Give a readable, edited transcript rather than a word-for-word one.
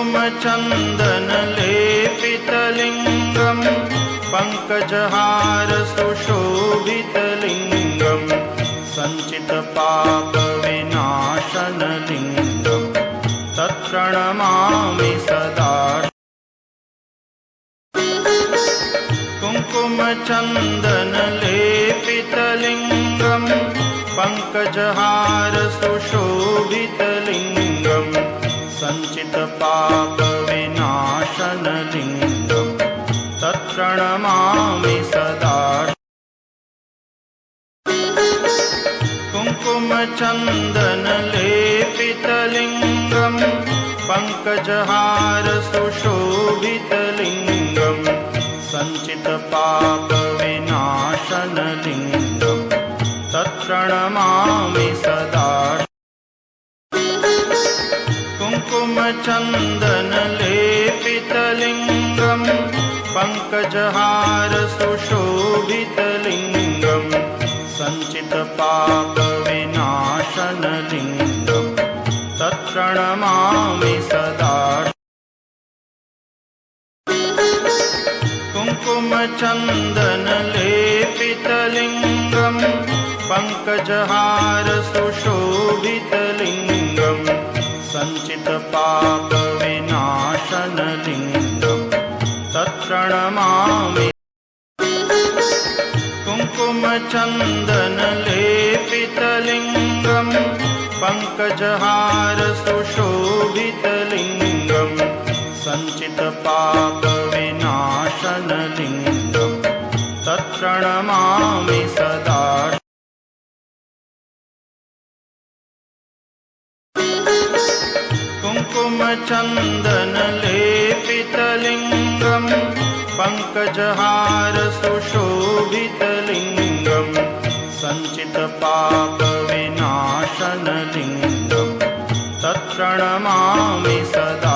कुङ्कुमचन्दनलेपितलिङ्गं पङ्कजहारसुशोभितलिङ्गं सञ्चितपापविनाशनलिङ्गं तत्प्रणमामि सदा। कुङ्कुमचन्दनलेपितलिङ्गं पङ्कजहारसुशोभितलिङ्गं सञ्चितपापविनाशनलिङ्गं तत्प्रणमामि सदा। कुङ्कुमचन्दनलेपितलिङ्गं पङ्कजहारसुशोभितलिङ्गं सञ्चितपापविनाशनलिङ्गं तत्प्रणमामि सदा। कुङ्कुमचन्दनलेपितलिङ्गं पङ्कजहारसुशोभितलिङ्गं सञ्चितपापविनाशनलिङ्गं तत्प्रणमामि सदा। कुङ्कुमचन्दनलेपितलिङ्गं पङ्कजहारसुशोभितलिङ्गं सञ्चितपापविनाशनलिङ्गं तत्प्रणमामि। कुङ्कुमचन्दनलेपितलिङ्गं पङ्कजहारसुशोभितलिङ्गं सञ्चितपापविनाशनलिङ्गं तत्प्रणमामि सदा। कुङ्कुमचन्दनलेपितलिङ्गं पङ्कजहारसुशोभितलिङ्गं सञ्चितपापविनाशनलिङ्गं तत्प्रणमामि सदा।